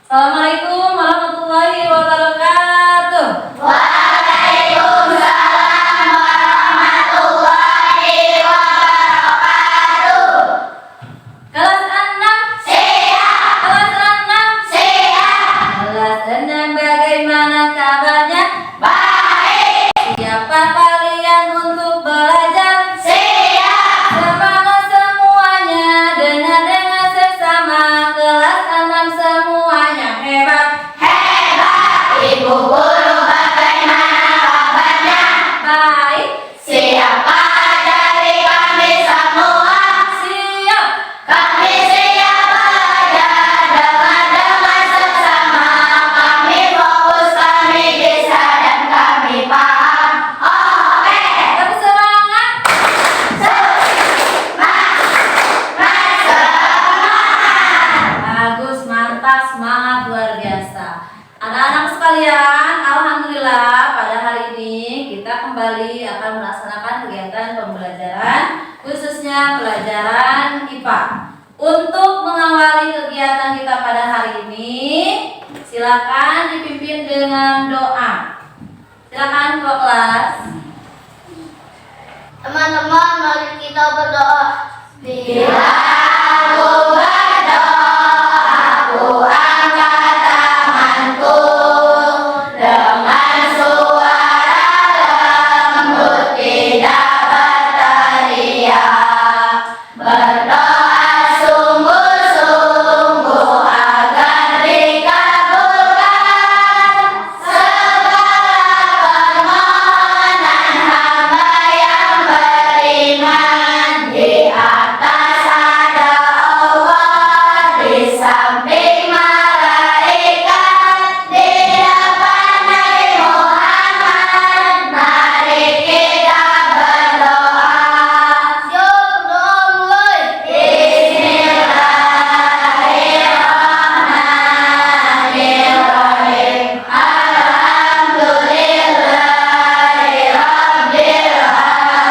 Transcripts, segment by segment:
Assalamualaikum warahmatullahi wabarakatuh. Waalaikumsalam warahmatullahi wabarakatuh. Kelas 6 Sehat. Kelas 6 Sehat. Kelas 6 bagaimana kabarnya? Baik. Siapa kalian untuk belajar? Siap. Semangat semuanya, dengar-dengar sesama. Kelas 6 semuanya hebat. Hebat. Ibu guru bagaimana kabarnya? Baik. Siapa dari kami semua? Siap. Kami siap belajar dengan sesama. Kami fokus, kami bisa dan kami paham. Oke. Tapi semangat. Bagus, mantap, semangat luar biasa. Anak-anak sekalian, alhamdulillah pada hari ini kita kembali akan melaksanakan kegiatan pembelajaran khususnya pelajaran IPA. Untuk mengawali kegiatan kita pada hari ini, silakan dipimpin dengan doa. Silakan ketua kelas. Teman-teman, mari kita berdoa. Bila aku berdoa, aku angkat tanganku dengan suara lembut, tidak berteriak. Berdoa sungguh-sungguh agar dikabulkan segala permohonan hamba yang beriman. Di atas ada Allah, di samping malaikat, di depan Nabi Muhammad. Mari kita berdoa. Yuk mulai. Bismillahirrahmanirrahim. Alhamdulillahirabbil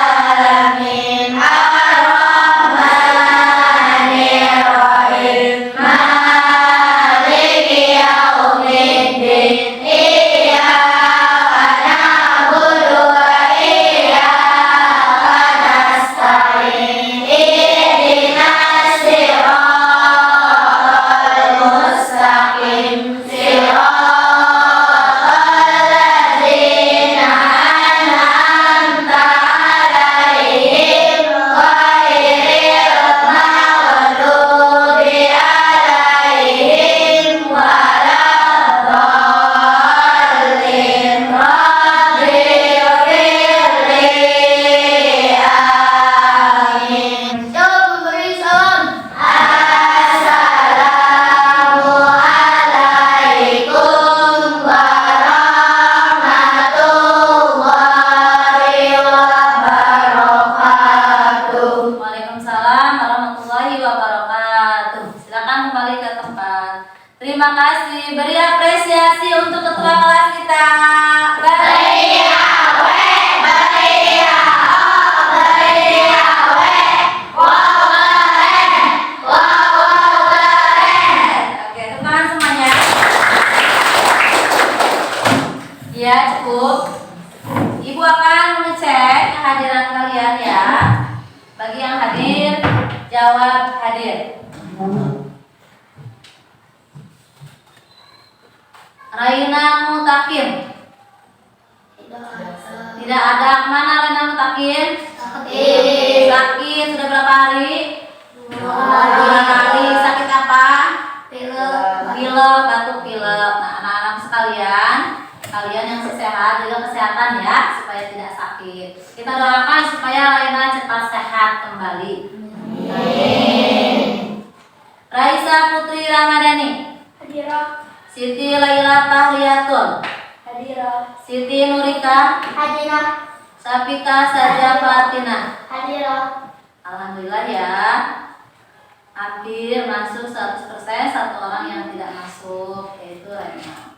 alamin. Ar-Rahmanirrahim. Maliki yaumiddin. Iyyaka na'budu wa iyyaka nasta'in. Ihdinas siratal mustaqim. Siratal ladzina an'amta 'alaihim ghairil maghdubi 'alaihim waladdallin. Rabbi ighfirli. Amin. Jawab memberi salam. Assalamualaikum warahmatullahi wabarakatuh. Waalaikumsalam warahmatullahi wabarakatuh. Silakan kembali ke tempat. Terima kasih. Beri apresiasi untuk ketua kelas kita. Oke, tepuk tangan semuanya. Ya, cukup. Ibu akan mengecek kehadiran kalian ya. Bagi yang hadir, jawab hadir. Raina Mutakin. Tidak ada. Kemana Raina Mutakin? Sakit. Sudah berapa hari? 2 hari. Sakit apa? Pilek, batuk pilek. Nah, anak-anak sekalian, kalian yang sehat, jaga kesehatan ya, supaya tidak sakit. Kita doakan supaya Raina cepat sehat kembali. Raisa Putri Ramadhani. Hadirah. Siti Laila Tahliyatul. Hadirah. Siti Nurika. Hadirah. Sapika Saja Fatina. Hadirah. Alhamdulillah ya. Hampir masuk 100%, satu orang yang tidak masuk, yaitu Raina.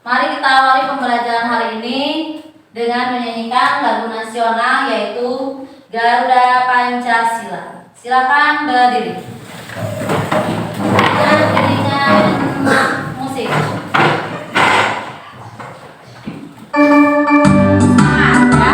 Mari kita awali pembelajaran hari ini dengan menyanyikan lagu nasional yaitu Garuda Pancasila. Silakan berdiri. dengan iringan musik. Semangat ya.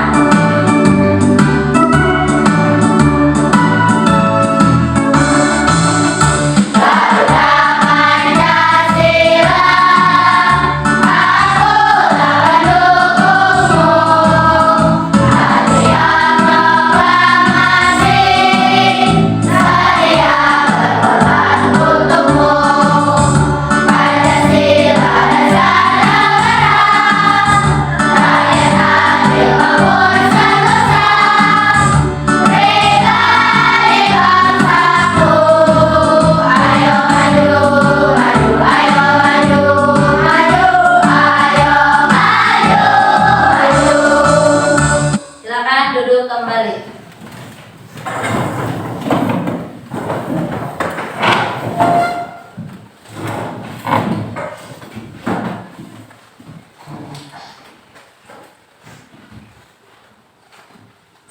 Silakan duduk kembali.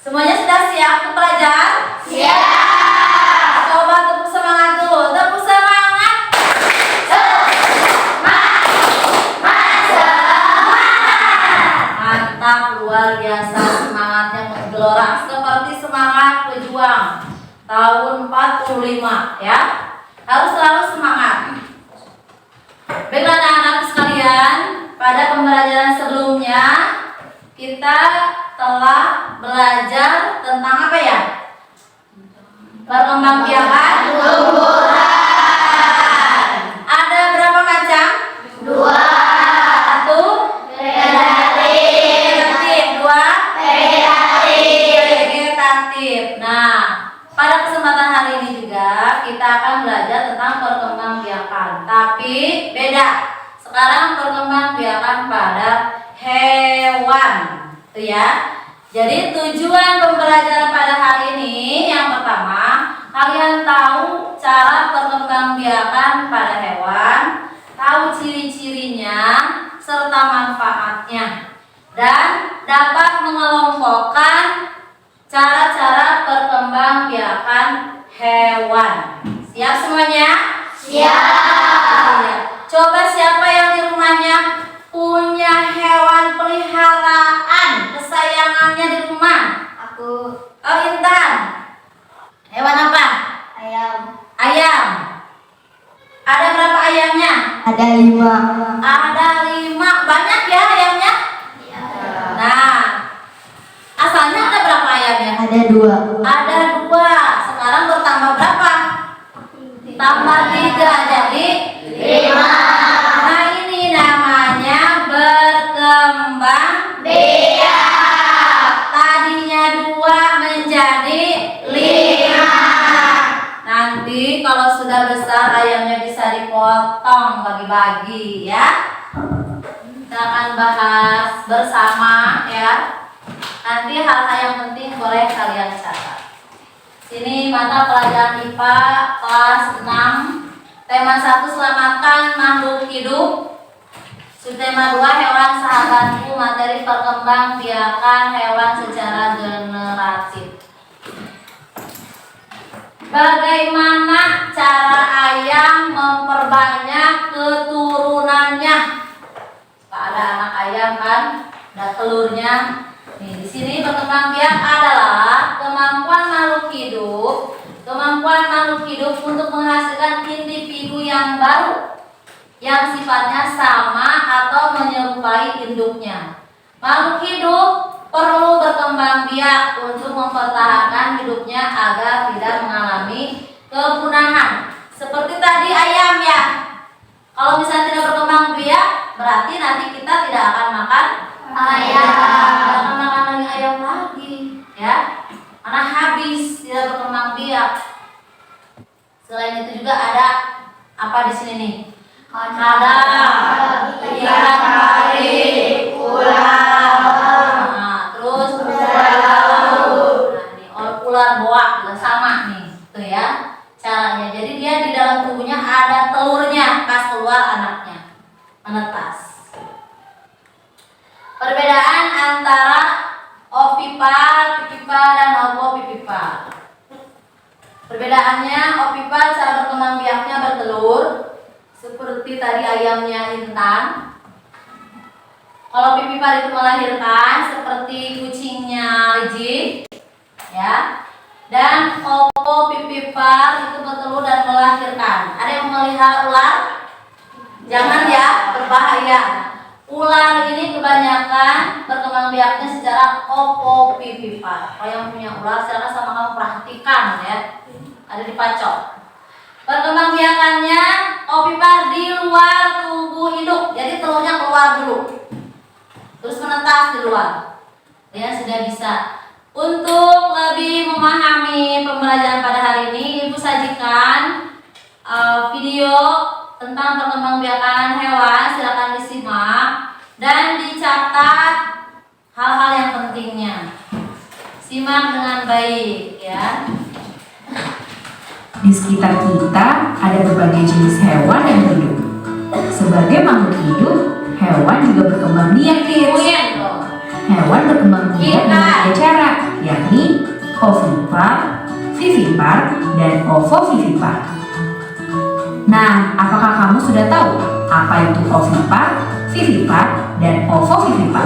Semuanya sudah siap untuk belajar? Siap. Coba tepuk semangat dulu. Tepuk semangat. Mantap, luar biasa semangatnya menggelora seperti semangat pejuang tahun 45 ya. Harus selalu semangat. Baiklah anak-anak sekalian, pada pembelajaran sebelumnya kita telah belajar tentang apa ya? Perkembangbiakan tumbuhan. Ada berapa macam? 2. 1 vegetatif, 2 vegetatif. Nah, pada kesempatan hari ini juga kita akan belajar tentang perkembangbiakan, tapi beda. Sekarang perkembangbiakan pada hewan, tuh ya. Jadi tujuan pembelajaran pada hari ini yang pertama, kalian tahu cara perkembangbiakan pada hewan, tahu ciri-cirinya serta manfaatnya, dan dapat mengelompokkan cara-cara perkembangbiakan hewan. Siap semuanya? Siap. Coba siapa yang di rumahnya punya hewan peliharaan kesayangannya di rumah? Aku. Oh, Intan. Hewan apa? Ayam. Ayam. Ada berapa ayamnya? Ada 5. Ada 5. Banyak ya ayamnya? Iya. Nah, asalnya ada berapa ayamnya? Ada 2. Ada 2. Sekarang bertambah berapa? Tambah 3, jadi 5. Nah, ini namanya berkembang biak. Tadinya 2 menjadi 5. Nanti kalau sudah besar ayamnya bisa dipotong bagi-bagi ya. Kita akan bahas bersama ya. Nanti hal-hal yang penting boleh kalian catat. Sini mata pelajaran IPA kelas 6. Tema 1 selamatkan makhluk hidup. Subtema 2 hewan sahabatku, materi perkembangbiakan hewan secara generatif. Bagaimana cara ayam memperbanyak keturunannya? Ada anak ayam kan, ada telurnya. Nih, di sini perkembangbiak adalah kemampuan makhluk hidup untuk menghasilkan individu yang baru yang sifatnya sama atau menyerupai induknya. Makhluk hidup perlu berkembang biak untuk mempertahankan hidupnya agar tidak mengalami kepunahan. Seperti tadi ayam ya. Kalau misalnya tidak berkembang biak, berarti nanti kita tidak akan makan ayam. Tidak akan makan lagi ayam lagi, ya. Karena habis tidak berkembang biak. Selain itu juga ada apa di sini nih? Ada ikan pari, ular. Nah, terus ular laut. Nah, ini ular boa juga sama nih, tuh ya caranya. Jadi dia di dalam tubuhnya ada telurnya, pas keluar anaknya menetas. Perbedaan antara ovipar, pipipar, dan ovopipipar. Perbedaannya, ovipar cara berkembang biaknya bertelur, seperti tadi ayamnya Intan. Kalau pipipar itu melahirkan seperti kucingnya Riji, ya. Dan opo pipipar itu bertelur dan melahirkan. Ada yang melihara ular? Jangan ya, berbahaya. Ular ini kebanyakan berkembang biaknya secara opopipipar. Kalau yang punya ular silakan sama kamu perhatikan ya. Ada di pacok. Perkembang biakannya opipar di luar tubuh induk. Jadi telurnya keluar dulu. Terus menetas di luar. Ya sudah bisa. Untuk lebih memahami pembelajaran pada hari ini, Ibu sajikan video tentang perkembangbiakan hewan. Silakan disimak dan dicatat hal-hal yang pentingnya. Simak dengan baik ya. Di sekitar kita ada berbagai jenis hewan yang hidup. Sebagai makhluk hidup, hewan juga berkembang biak. Hewan berkembang biak dengan tiga cara, yakni ovipar, vivipar, dan ovovivipar. Nah, apakah kamu sudah tahu apa itu ovipar, vivipar, dan ovovivipar?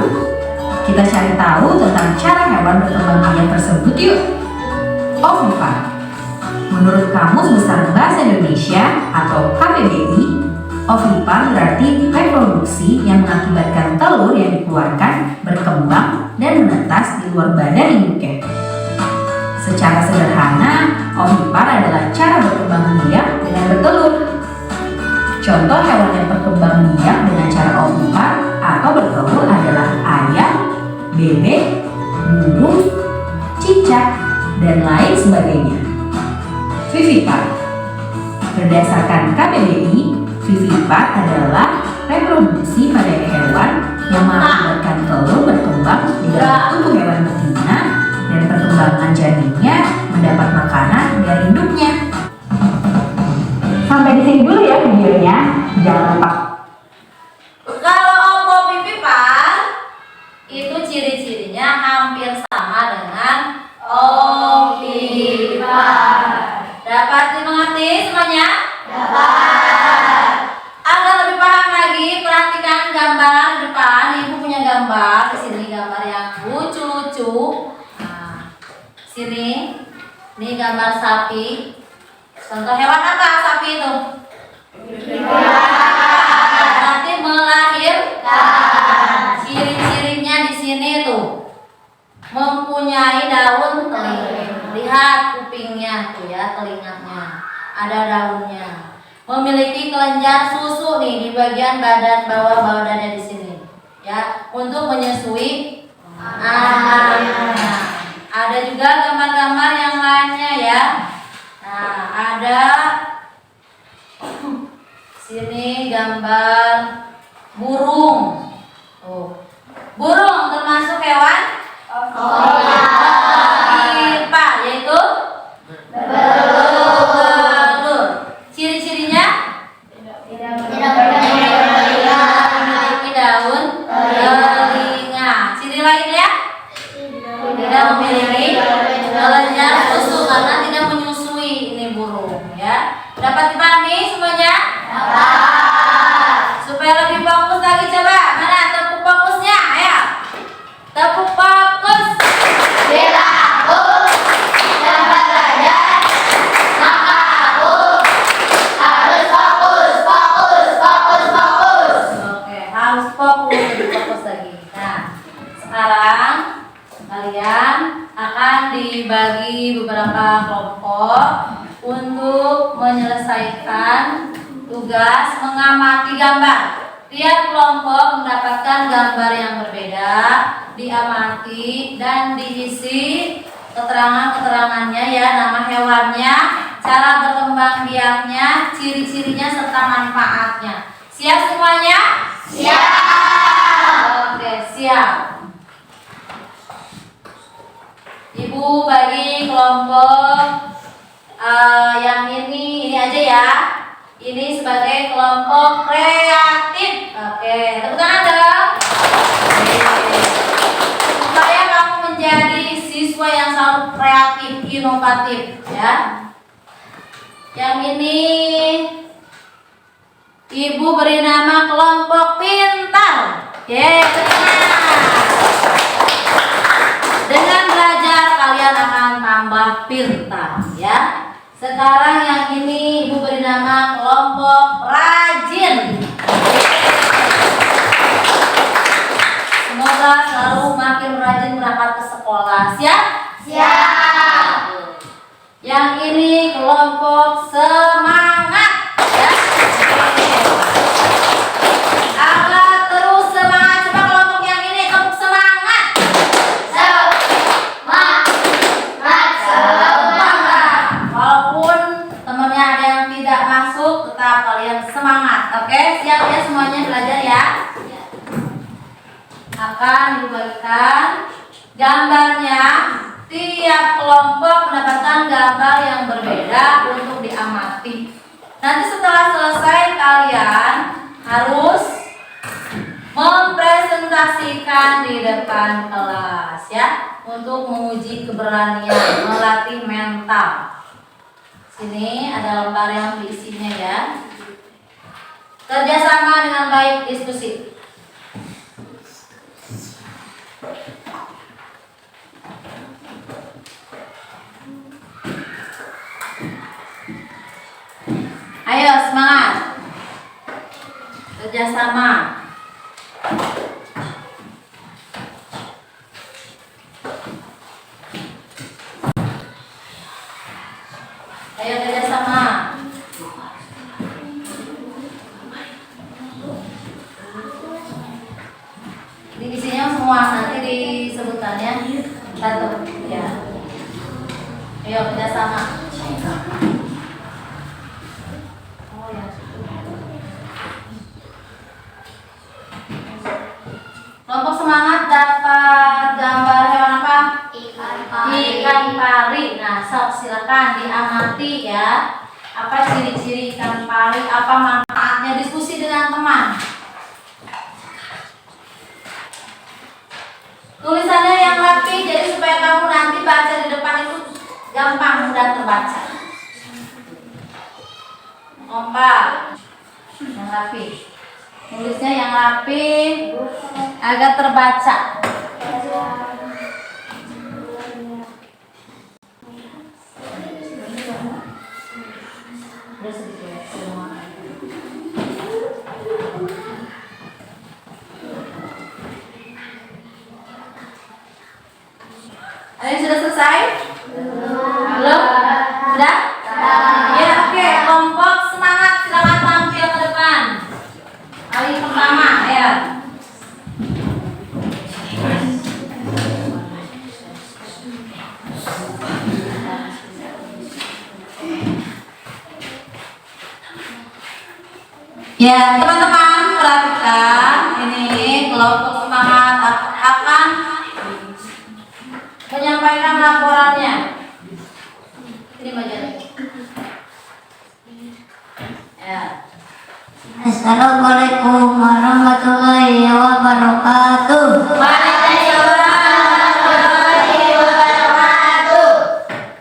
Kita cari tahu tentang cara hewan berkembang biak tersebut yuk. Ovipar. Menurut Kamus Besar Bahasa Indonesia atau KBBI, ovipar berarti reproduksi yang mengakibatkan telur yang dikeluarkan berkembang dan menetas di luar badan induknya. Secara sederhana, ovipar adalah cara berkembang biak dengan bertelur. Contoh hewan yang berkembang biak dengan cara ovipar atau bertelur adalah ayam, bebek, burung, cicak, dan lain sebagainya. Vivipar. Berdasarkan KBBI, vivipar adalah reproduksi pada hewan yang mengakibatkan telur berkembang di dalam tubuh hewan betina dan perkembangan janinnya mendapat makanan dari induknya. Sampai di sini dulu ya videonya. Jangan lupa. Kalau ovipar itu ciri-cirinya hampir sama dengan ovipar. Dapat dimengerti semuanya? Dapat. Agar lebih paham lagi, perhatikan gambar di depan. Ibu punya gambar di sini, gambar yang lucu-lucu. Nah, sini, ini gambar sapi. Contoh hewan apa sapi itu? Berarti melahirkan. Ciri-cirinya di sini tuh mempunyai daun teling. Lihat kupingnya tuh ya, telinganya ada daunnya. Memiliki kelenjar susu nih di bagian badan bawah dada di sini ya, untuk menyusui anaknya. Ada juga gambar-gambar yang lainnya ya. Nah, ada sini gambar burung. Tuh. Burung termasuk hewan ovipar, yaitu bertelur. Ciri-cirinya memiliki daun telinga. Ciri lainnya tidak memiliki kelenjar susu karena tidak menyusui ini burung ya. Dapat dipahami semuanya? Supaya lebih fokus lagi, coba mana tepuk fokusnya ya. Tepuk fokus. Sekarang kalian akan dibagi beberapa kelompok untuk menyelesaikan tugas mengamati gambar. Tiap kelompok mendapatkan gambar yang berbeda, diamati dan diisi keterangan-keterangannya ya, nama hewannya, cara berkembang biaknya, ciri-cirinya serta manfaatnya. Siap semuanya? Siap. Oke, siap. Ibu bagi kelompok yang ini aja ya. Ini sebagai kelompok kreatif. Oke, tepuk tangan dong. Supaya kamu menjadi siswa yang selalu kreatif, inovatif ya. Yang ini Ibu beri nama kelompok pintar. Dengan belajar kalian akan tambah pintar ya. Sekarang yang ini Ibu beri nama kelompok rajin. Semoga selalu makin rajin berangkat ke sekolah. Siap? Siap. Yang ini kelompok semangat ya. Agar terus semangat. Coba kelompok yang ini kelompok semangat. Semangat. Walaupun temannya ada yang tidak masuk, tetap kalian semangat. Oke, siap ya semuanya belajar ya. Akan dibagikan gambarnya. Tiap kelompok mendapatkan gambar yang berbeda untuk diamati. Nanti setelah selesai kalian harus mempresentasikan di depan kelas ya, untuk menguji keberanian, melatih mental. Sini ada lembar yang diisinya ya. Kerjasama dengan baik, diskusi. Ayo semangat. Kerjasama. Ayo kerjasama. Ini isinya semua, nanti disebutannya satu ya. Ayo kerjasama. Kelompok semangat dapat gambar hewan apa? Ikan pari. Nah, sok silakan diamati ya. Apa ciri-ciri ikan pari? Apa manfaatnya? Diskusi dengan teman. Tulisannya yang rapi, jadi supaya kamu nanti baca di depan itu gampang, mudah terbaca. Kompak, yang rapi. Tulisnya yang rapi, agak terbaca. Ada yang sudah selesai? Belum? Sudah? Ya, oke. Kelompok semangat, silakan tampil ke depan. Kali pertama, ya. Ya, teman-teman perhatikan ini kelompok semangat akan menyampaikan laporannya. Ini majalah. Ya. Assalamualaikum warahmatullahi wabarakatuh.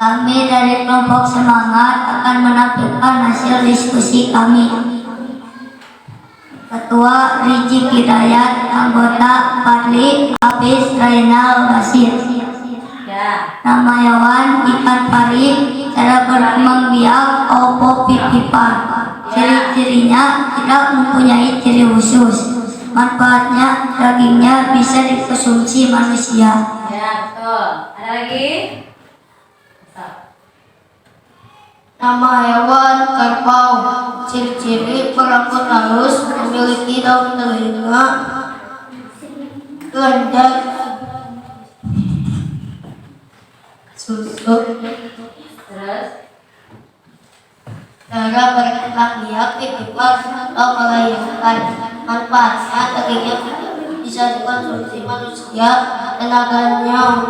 Kami dari kelompok semangat akan menampilkan hasil diskusi kami. Ketua Rizky Hidayat, anggota Fadli Hafiz Rainal Basir. Ya. Nama hewan ikan pari, cara berkembang biak opo pipipan. Ciri-cirinya tidak mempunyai ciri khusus. Manfaatnya dagingnya bisa dikonsumsi manusia. Ya, betul. Ada lagi? Nama hewan kerbau. Ciri-ciri berambut halus, memiliki daun telinga lenjar, susu. Terus? Cara berkembang biak pipipan atau melayangkan. Manfaatnya dagingnya bisa dikonsumsi manusia, tenaganya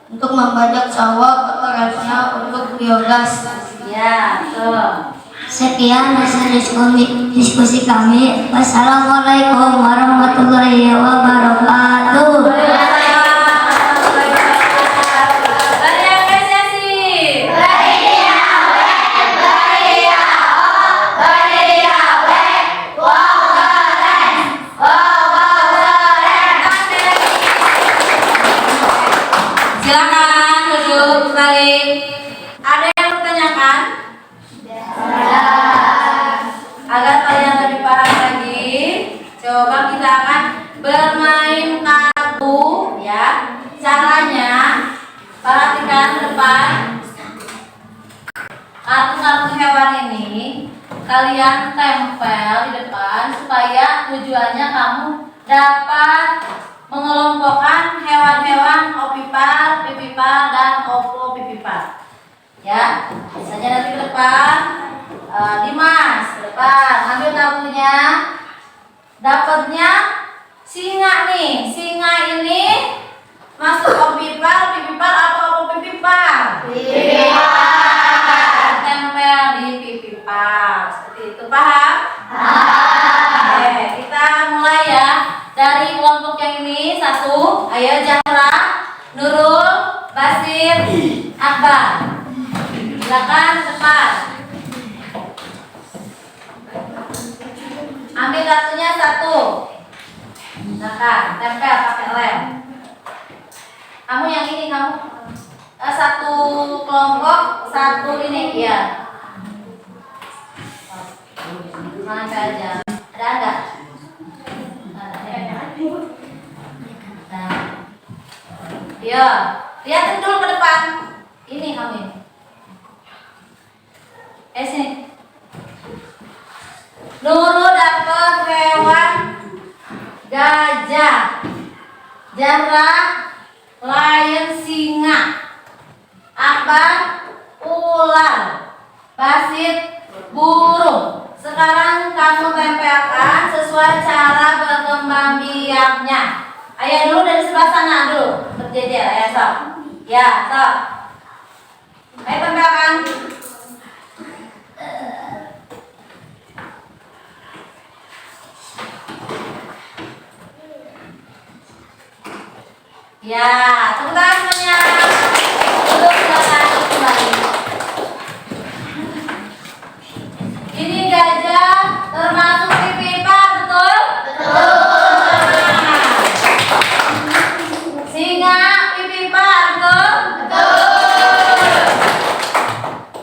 untuk membajak sawah, kotorannya untuk biogas. Ya, betul. Sekian hasil diskusi kami. Wassalamualaikum warahmatullahi wabarakatuh. Beri apresiasi. Beri ya. Baik. Ada yang bertanyakan? Agar kalian lebih paham lagi, coba kita akan bermain kartu ya. Caranya perhatikan ke depan. Kartu-kartu hewan ini kalian tempel di depan supaya tujuannya kamu dapat mengelompokkan hewan-hewan opipar, pipipar, dan opopipipar. Ya, misalnya nanti ke depan, Dimas ke depan, ambil kartunya, dapatnya singa nih. Singa ini masuk opipar, pipipar atau opopipipar? Pipipar. Tempel di pipipar. Seperti itu, paham? Oke, kita mulai ya. Dari kelompok yang ini satu, ayo Zahra, Nurul, Basir, Akbar. Silakan depan. Ambil kartunya satu. Silakan tempel pakai lem. Kamu yang ini kamu satu kelompok, satu ini ya. Mana aja. Ada enggak? Nah, ya, lihatin dulu ke depan. Ini kamu ini. Sini. Nurul dapat hewan gajah, Zahra lion singa, Akbar ular, Basit burung. Sekarang kamu tempelkan sesuai cara berkembang biaknya. Ayo dulu dari sebelah sana dulu, berjejer. Ayo sok. Ya, sok. Ayo tempelkan. Ya, tepuk tangan semuanya. Duduk silakan kembali. Ini gajah termasuk pipipar, betul? Betul. Singa pipipar, betul? Betul.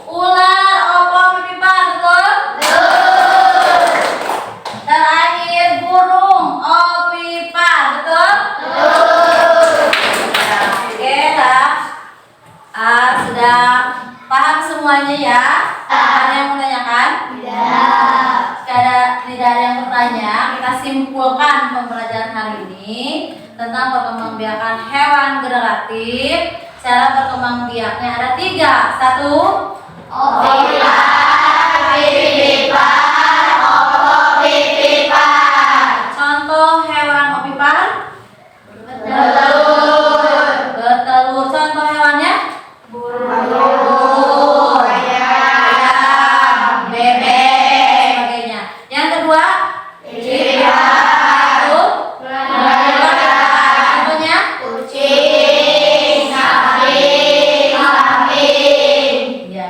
Ular opo pipipar, betul? Betul. Terakhir burung opipar, betul? Betul. Sudah paham semuanya ya? Ada yang menanyakan? Tidak ada yang bertanya. Kita simpulkan pembelajaran hari ini tentang perkembangbiakan hewan generatif. Cara berkembangbiaknya ada 3. 1. Opipar, pipipar, opopipipar. Contoh hewan opipar? Bertelur. Bertelur. Contoh hewannya? Burung, ayam, bebek. Sebagainya. Yang kedua? Pipipar, Contohnya? kucing, kambing, kambing. Ya,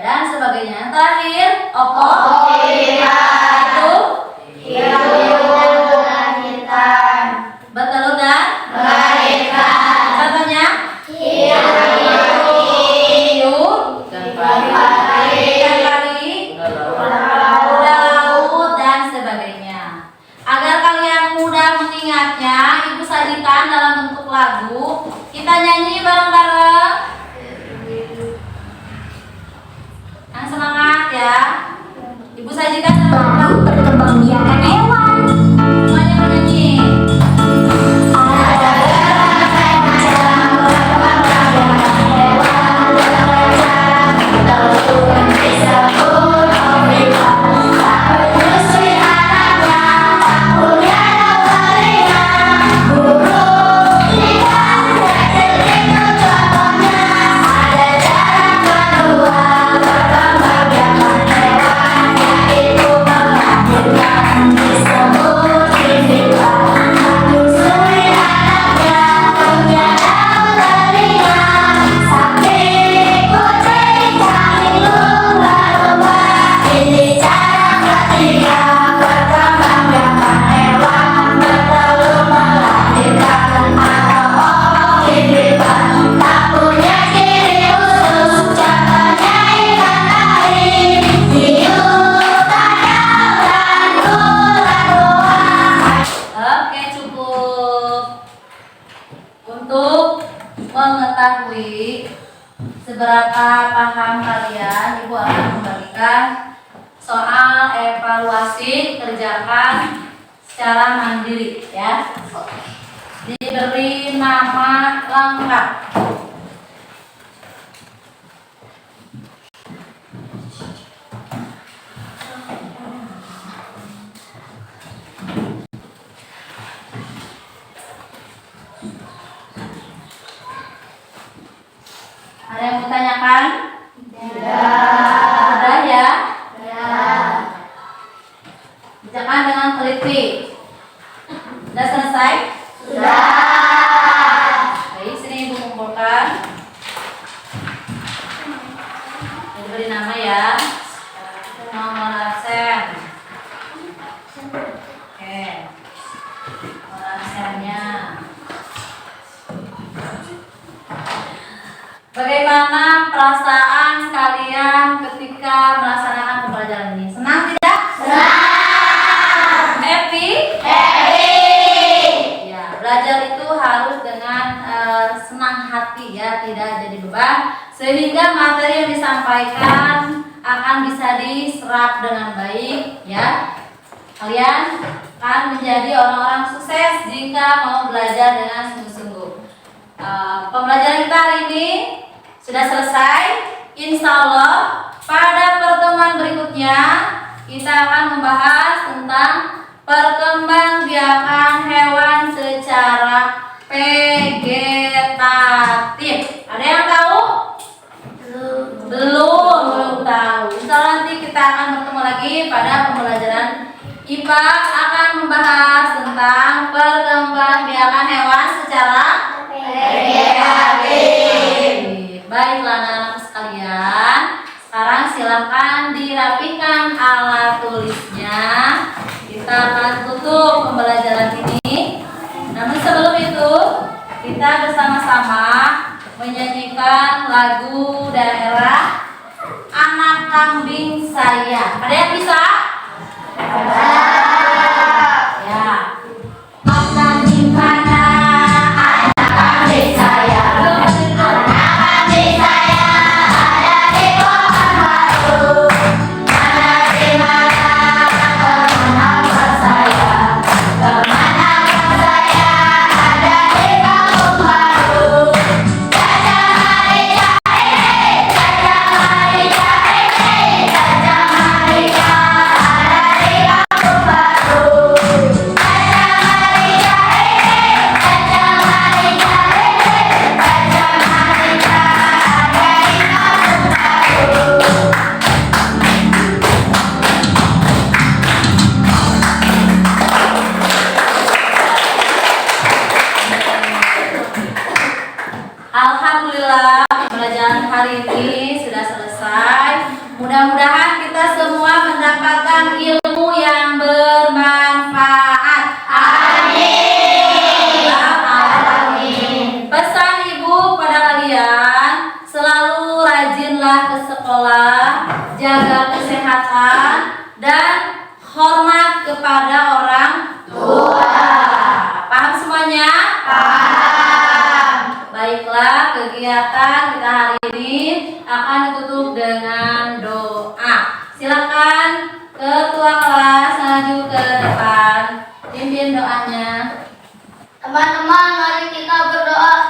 Sudahkah paham kalian? Ibu akan memberikan soal evaluasi kerjakan secara mandiri ya. Diberi nama lengkap. Ada yang mau tanyakan? Tidak. Sudah ya? Kerjakan dengan teliti. Sudah selesai? Sudah. Baik, sini ibu kumpulkan. Diberi nama ya. Nomor absen. Oke. Nomor absennya. Bagaimana perasaan kalian ketika melaksanakan pembelajaran ini? Senang tidak? Senang. Happy? Happy. Ya, belajar itu harus dengan senang hati ya, tidak jadi beban, sehingga materi yang disampaikan akan bisa diserap dengan baik ya. Kalian akan menjadi orang-orang sukses jika mau belajar dengan sungguh-sungguh. Pembelajaran kita hari ini sudah selesai. Insya Allah pada pertemuan berikutnya kita akan membahas tentang perkembangbiakan hewan secara vegetatif. Ada yang tahu? Belum tahu. Insya Allah nanti kita akan bertemu lagi pada pembelajaran IPA akan membahas tentang perkembangbiakan hewan secara vegetatif. Baiklah anak-anak sekalian, sekarang silakan dirapikan alat tulisnya. Kita akan tutup pembelajaran ini. Namun sebelum itu, kita bersama-sama menyanyikan lagu daerah Anak Kambing Saya. Ada yang bisa? Ya. Akan di mana anak kambing saya? Alhamdulillah, pembelajaran hari ini sudah selesai. Mudah-mudahan kita semua mendapatkan ilmu yang bermanfaat. Amin. Amin. Pesan ibu pada kalian, selalu rajinlah ke sekolah, jaga kesehatan, dan hormat kepada orang tua. Paham semuanya? Baiklah, kegiatan kita hari ini akan ditutup dengan doa. Silakan ketua kelas maju ke depan, pimpin doanya. Teman-teman, mari kita berdoa.